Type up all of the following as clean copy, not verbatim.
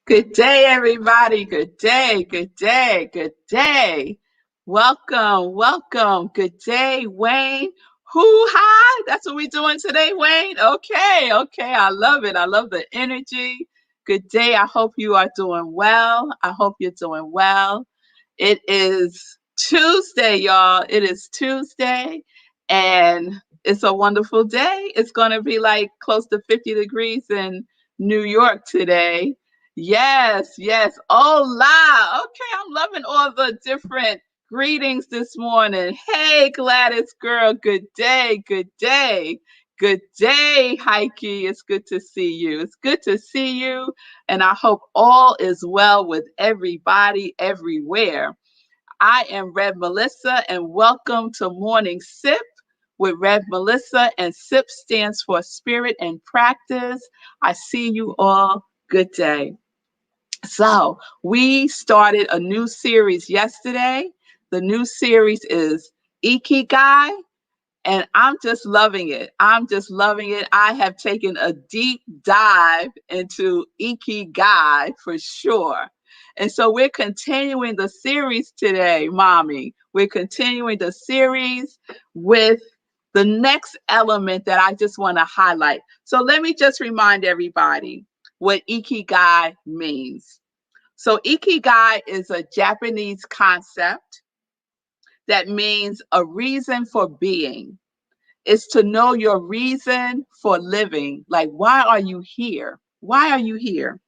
Good day, everybody. Good day, good day, good day. Welcome, welcome. Good day, Wayne. Hoo-ha! That's what we're doing today, Wayne. Okay. I love it. I love the energy. Good day. I hope you are doing well. I hope you're doing well. It is Tuesday, y'all. It is Tuesday, and it's a wonderful day. It's going to be like close to 50 degrees in New York today. Yes. Hola. Okay, I'm loving all the different greetings this morning. Hey, Gladys girl. Good day. Good day. Good day, Heike. It's good to see you. It's good to see you. And I hope all is well with everybody everywhere. I am Rev Melissa, and welcome to Morning Sip with Rev Melissa. And SIP stands for Spirit and Practice. I see you all. Good day. So we started a new series yesterday. The new series is Ikigai, and I'm just loving it. I have taken a deep dive into Ikigai for sure. And so we're continuing the series today, Mommy. We're continuing the series with the next element that I just want to highlight. So let me just remind everybody what Ikigai means. So Ikigai is a Japanese concept that means a reason for being. It's to know your reason for living. Like, why are you here? Why are you here?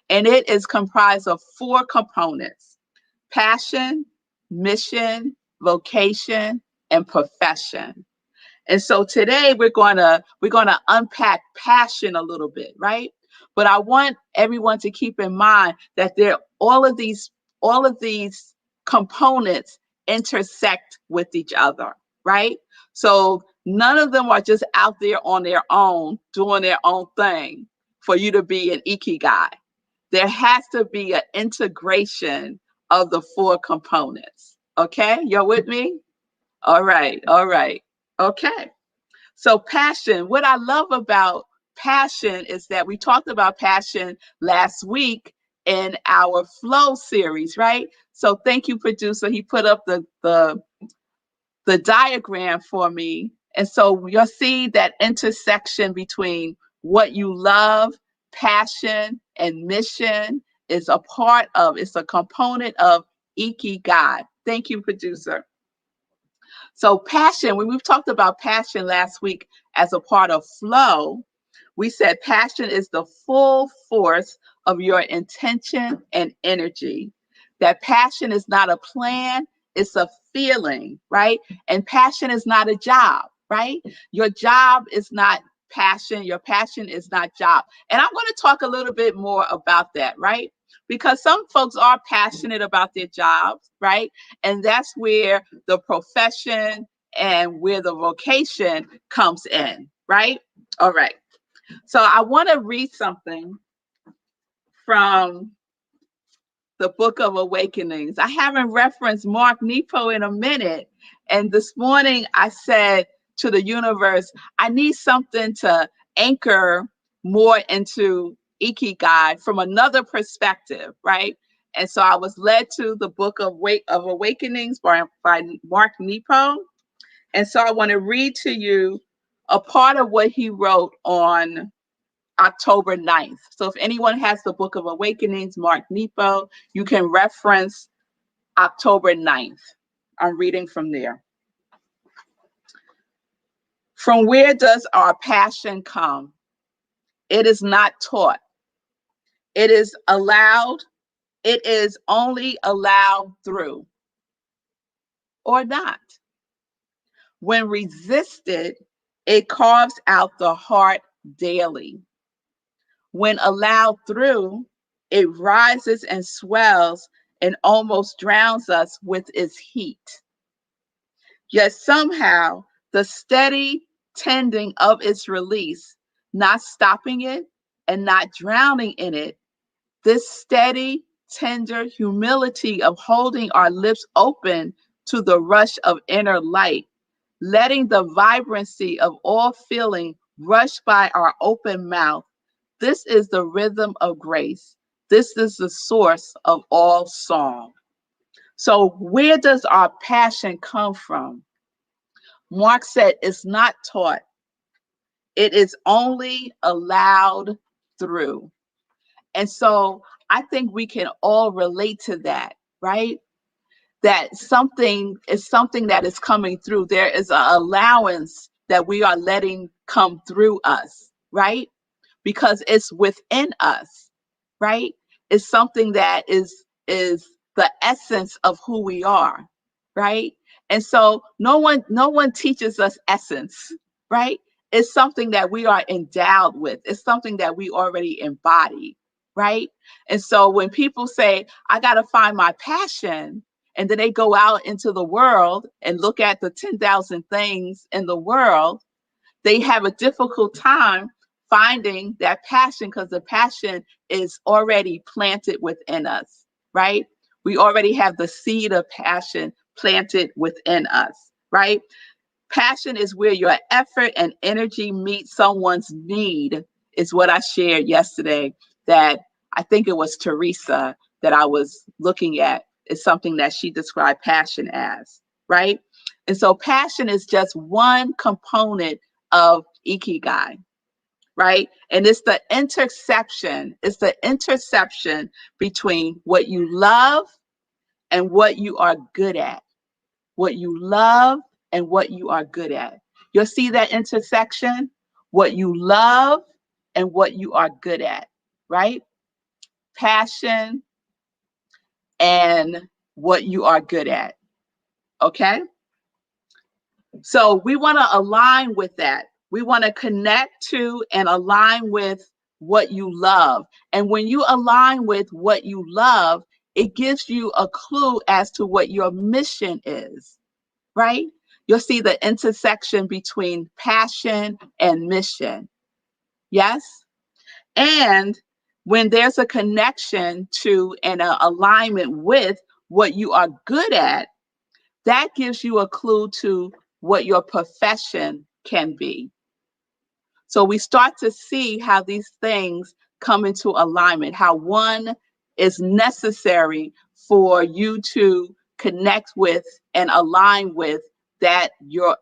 And it is comprised of four components: passion, mission, vocation, and profession. And so today we're gonna unpack passion a little bit, right? But I want everyone to keep in mind that there all of these components intersect with each other, right? So none of them are just out there on their own doing their own thing for you to be an ikigai. There has to be an integration of the four components. Okay, you're with me? All right. Okay. So passion, what I love about passion is that we talked about passion last week in our flow series, right? So thank you, producer. He put up the diagram for me. And so you'll see that intersection between what you love, passion, and mission is it's a component of Ikigai. Thank you, producer. So passion, when we've talked about passion last week as a part of flow, we said passion is the full force of your intention and energy. That passion is not a plan, it's a feeling, right? And passion is not a job, right? Your job is not passion, your passion is not job. And I'm going to talk a little bit more about that, right? Because some folks are passionate about their jobs, right? And that's where the profession and where the vocation comes in, right? All right. So I want to read something from the Book of Awakenings. I haven't referenced Mark Nepo in a minute. And this morning I said to the universe, I need something to anchor more into Ikigai from another perspective, right? And so I was led to the Book of Awakenings by Mark Nepo. And so I want to read to you a part of what he wrote on October 9th. So if anyone has the Book of Awakenings, Mark Nepo, you can reference October 9th. I'm reading from there. From where does our passion come? It is not taught. It is allowed. It is only allowed through or not. When resisted, it carves out the heart daily. When allowed through, it rises and swells and almost drowns us with its heat. Yet somehow, the steady tending of its release, not stopping it and not drowning in it, this steady, tender humility of holding our lips open to the rush of inner light, letting the vibrancy of all feeling rush by our open mouth. This is the rhythm of grace. This is the source of all song. So where does our passion come from? Mark said it's not taught. It is only allowed through. And so I think we can all relate to that, right? That something is something that is coming through. There is an allowance that we are letting come through us, right? Because it's within us, right? It's something that is the essence of who we are, right? And so no one teaches us essence, right? It's something that we are endowed with. It's something that we already embody, right? And so when people say, I got to find my passion, and then they go out into the world and look at the 10,000 things in the world, they have a difficult time finding that passion because the passion is already planted within us, right? We already have the seed of passion planted within us, right? Passion is where your effort and energy meet someone's need, is what I shared yesterday. That I think it was Teresa that I was looking at, is something that she described passion as, right? And so passion is just one component of Ikigai, right? And it's the intersection between what you love and what you are good at. What you love and what you are good at. You'll see that intersection, what you love and what you are good at, right? Passion and what you are good at, okay? So we want to align with that. We want to connect to and align with what you love. And when you align with what you love, it gives you a clue as to what your mission is, right? You'll see the intersection between passion and mission. Yes? And when there's a connection to and an alignment with what you are good at, that gives you a clue to what your profession can be. So we start to see how these things come into alignment, how one is necessary for you to connect with and align with your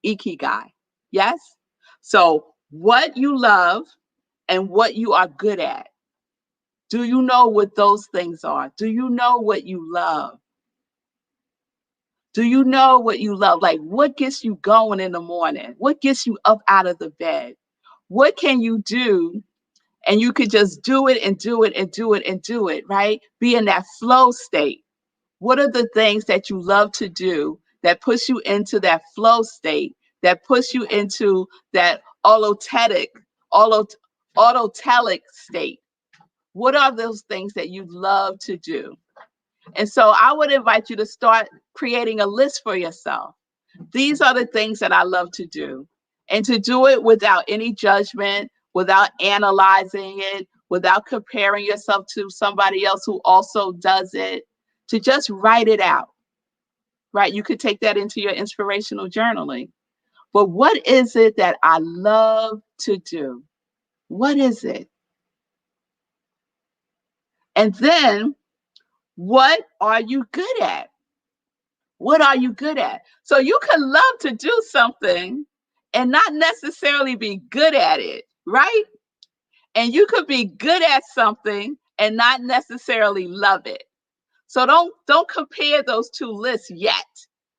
Ikigai. Yes? So what you love and what you are good at. Do you know what those things are? Do you know what you love? Do you know what you love? Like, what gets you going in the morning? What gets you up out of the bed? What can you do? And you could just do it and do it and do it and do it, right? Be in that flow state. What are the things that you love to do that push you into that flow state, that push you into that auto, autotelic state? What are those things that you love to do? And so I would invite you to start creating a list for yourself. These are the things that I love to do. And to do it without any judgment, without analyzing it, without comparing yourself to somebody else who also does it, to just write it out, right? You could take that into your inspirational journaling. But what is it that I love to do? What is it? And then, what are you good at? What are you good at? So you could love to do something and not necessarily be good at it, right? And you could be good at something and not necessarily love it. So don't compare those two lists yet.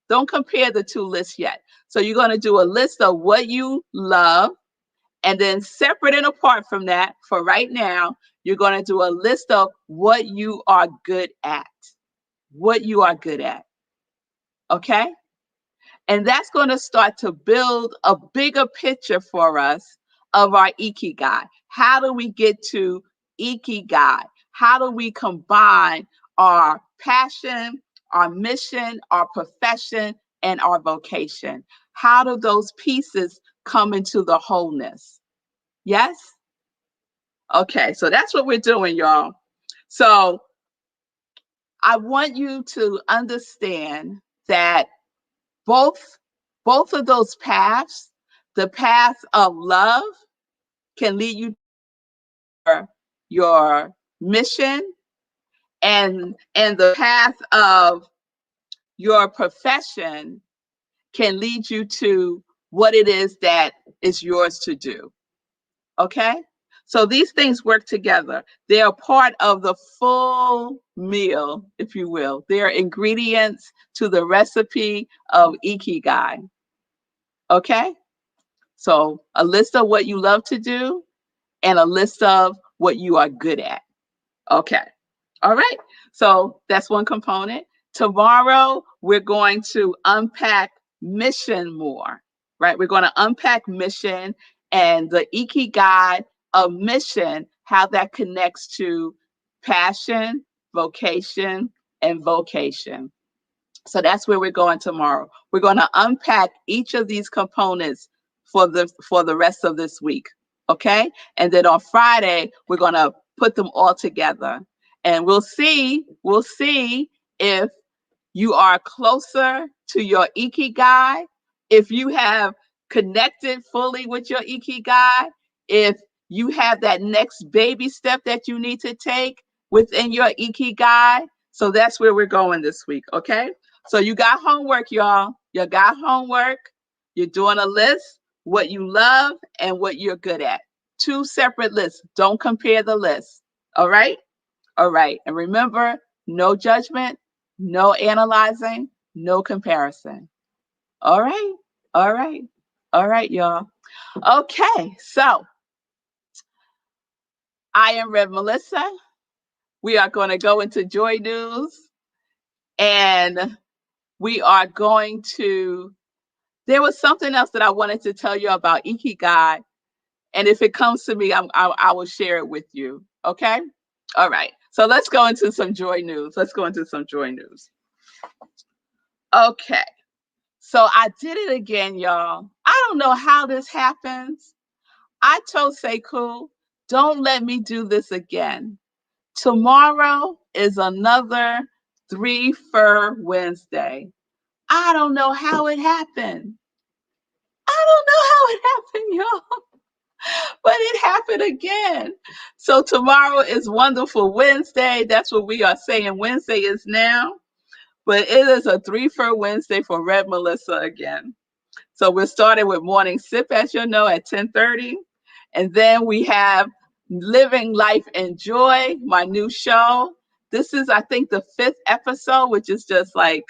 Don't compare the two lists yet. So you're going to do a list of what you love, and then separate and apart from that, for right now, you're going to do a list of what you are good at. What you are good at. Okay? And that's going to start to build a bigger picture for us of our Ikigai. How do we get to Ikigai? How do we combine our passion, our mission, our profession, and our vocation? How do those pieces come into the wholeness? Yes? Okay, so that's what we're doing, y'all. So I want you to understand that both both of those paths, the path of love can lead you to your mission, and the path of your profession can lead you to what it is that is yours to do. Okay? So these things work together. They are part of the full meal, if you will. They are ingredients to the recipe of Ikigai. Okay? So a list of what you love to do and a list of what you are good at. Okay. All right. So that's one component. Tomorrow, we're going to unpack mission more, right? We're going to unpack mission and the Ikigai of mission, how that connects to passion, vocation, and vocation. So that's where we're going tomorrow. We're going to unpack each of these components for the rest of this week. Okay? And then on Friday, we're going to put them all together. And we'll see if you are closer to your Ikigai, if you have connected fully with your Ikigai, if you have that next baby step that you need to take within your Ikigai. So that's where we're going this week, okay? So you got homework, y'all. You got homework. You're doing a list, what you love and what you're good at. Two separate lists. Don't compare the lists. All right? All right. And remember, no judgment, no analyzing, no comparison. All right. All right. All right, y'all. Okay. So I am Rev Melissa. We are going to go into Joy News and we are going to, there was something else that I wanted to tell you about Ikigai. And if it comes to me, I will share it with you. Okay. All right. So let's go into some Joy News. Let's go into some Joy News. Okay. So I did it again, y'all. I don't know how this happens. I told Sekou, don't let me do this again. Tomorrow is another 3 Fur Wednesday. I don't know how it happened. I don't know how it happened, y'all. But it happened again. So tomorrow is Wonderful Wednesday. That's what we are saying Wednesday is now. But it is a 3 Fur Wednesday for Red Melissa again. So we're starting with Morning Sip, as you know, at 10:30. And then we have Living Life and Joy, my new show. This is, I think, the 5th episode, which is just like,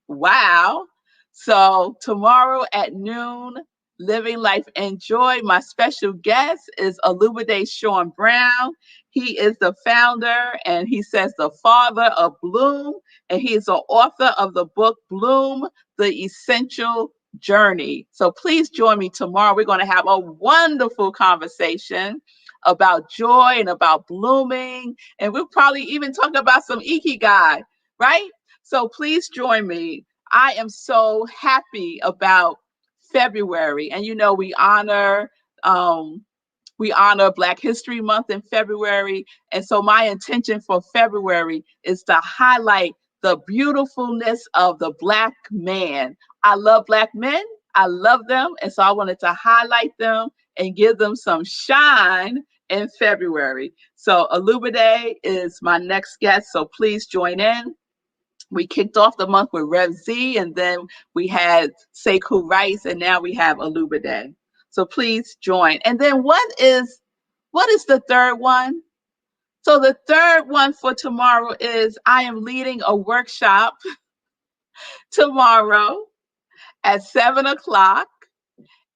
wow. So tomorrow at noon, Living Life and Joy. My special guest is Olumide Sean Brown. He is the founder and he says the father of Bloom, and he is the author of the book Bloom, The Essential Journey. So please join me tomorrow. We're going to have a wonderful conversation about joy and about blooming. And we'll probably even talk about some Ikigai, right? So please join me. I am so happy about February. And you know, we honor Black History Month in February. And so my intention for February is to highlight the beautifulness of the Black man. I love Black men. I love them. And so I wanted to highlight them and give them some shine in February. So Olumide is my next guest. So please join in. We kicked off the month with Rev Z, and then we had Sekou Rice, and now we have Olumide. So please join. And then what is the third one? So the third one for tomorrow is I am leading a workshop tomorrow at 7 o'clock.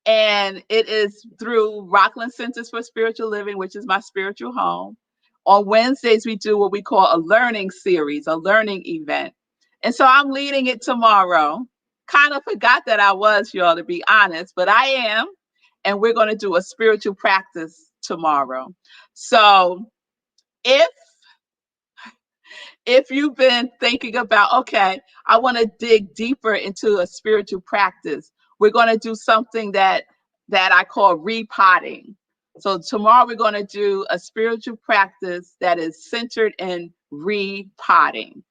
And it is through Rockland Centers for Spiritual Living, which is my spiritual home. On Wednesdays, we do what we call a learning series, a learning event. And so I'm leading it tomorrow. Kind of forgot that I was, y'all, to be honest, but I am. And we're going to do a spiritual practice tomorrow. So if you've been thinking about, okay, I want to dig deeper into a spiritual practice, we're going to do something that I call repotting. So tomorrow we're going to do a spiritual practice that is centered in repotting.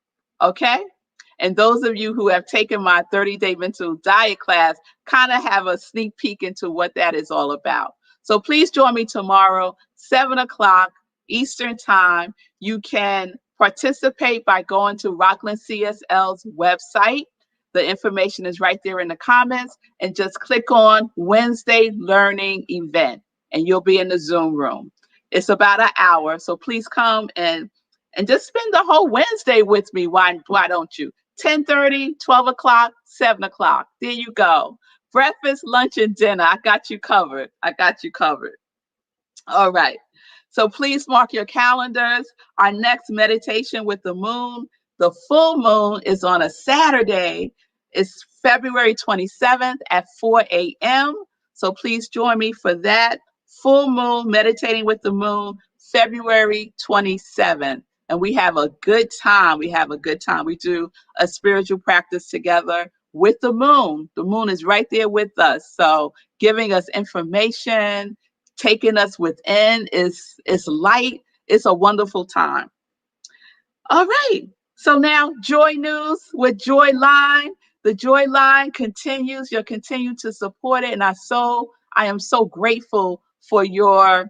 Okay? And those of you who have taken my 30-day mental diet class kind of have a sneak peek into what that is all about. So please join me tomorrow, 7 o'clock Eastern time. You can participate by going to Rockland CSL's website. The information is right there in the comments, and just click on Wednesday Learning Event, and you'll be in the Zoom room. It's about an hour, so please come and just spend the whole Wednesday with me. Why don't you? 10:30, 12 o'clock, 7 o'clock. There you go. Breakfast, lunch, and dinner. I got you covered. I got you covered. All right. So please mark your calendars. Our next meditation with the moon, the full moon, is on a Saturday. It's February 27th at 4 a.m. So please join me for that. Full moon, meditating with the moon, February 27th. And we have a good time. We have a good time. We do a spiritual practice together with the moon. The moon is right there with us. So giving us information, taking us within, is light. It's a wonderful time. All right. So now Joy News with Joy Line. The Joy Line continues. You'll continue to support it. And I am so grateful for your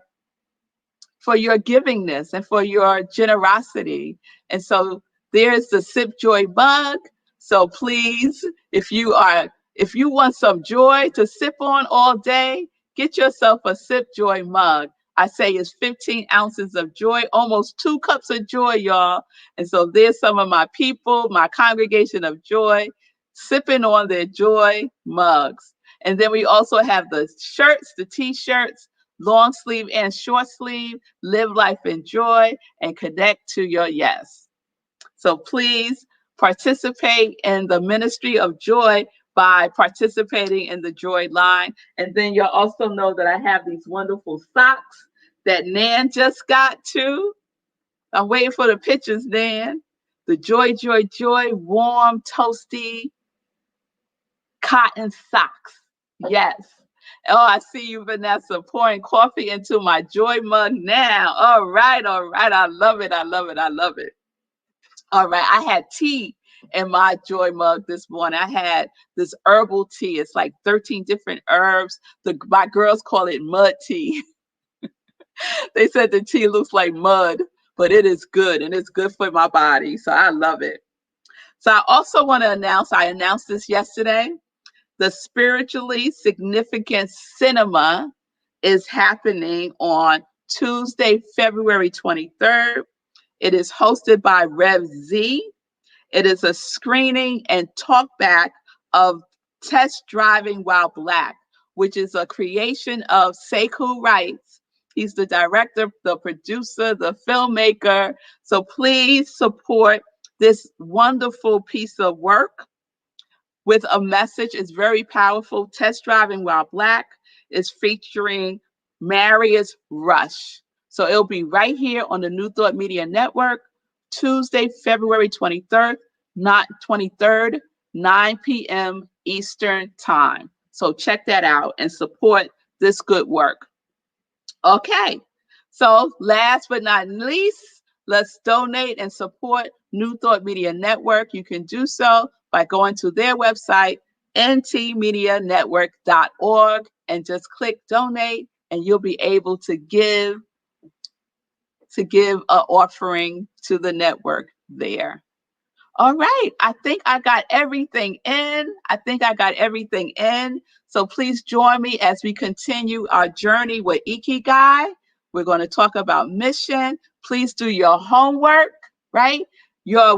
givingness and for your generosity. And so there's the Sip Joy mug. So please, if you want some joy to sip on all day, get yourself a Sip Joy mug. I say it's 15 ounces of joy, almost 2 cups of joy, y'all. And so there's some of my people, my congregation of joy, sipping on their joy mugs. And then we also have the shirts, the t-shirts, long sleeve and short sleeve. Live life in joy and connect to your yes. So please participate in the ministry of joy by participating in the Joy Line. And then you'll also know that I have these wonderful socks that Nan just got too. I'm waiting for the pictures, Nan. The Joy, Joy, Joy, warm, toasty cotton socks. Yes. Oh, I see you, Vanessa, pouring coffee into my joy mug now. All right, all right. I love it. I love it. I love it. All right. I had tea in my joy mug this morning. I had this herbal tea. It's like 13 different herbs. My girls call it mud tea. They said the tea looks like mud, but it is good, and it's good for my body. So I love it. So I also want to I announced this yesterday. The Spiritually Significant Cinema is happening on Tuesday, February 23rd. It is hosted by Rev Z. It is a screening and talkback of Test Driving While Black, which is a creation of Sekou Wrights. He's the director, the producer, the filmmaker. So please support this wonderful piece of work with a message. It's very powerful. Test Driving While Black is featuring Marius Rush. So it'll be right here on the New Thought Media Network, Tuesday, February 23rd, not 23rd, 9 p.m. Eastern Time. So check that out and support this good work. Okay. So last but not least, let's donate and support New Thought Media Network. You can do so by going to their website, ntmedianetwork.org, and just click donate, and you'll be able to give an offering to the network there. All right. I think I got everything in. So please join me as we continue our journey with Ikigai. We're going to talk about mission. Please do your homework, right? Your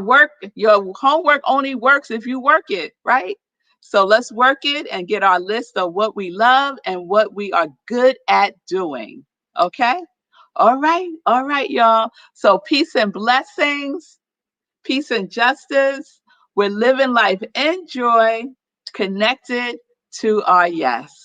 homework only works if you work it, right? So let's work it and get our list of what we love and what we are good at doing. Okay? All right, y'all. So peace and blessings. Peace and justice. We're living life in joy, connected to our yes.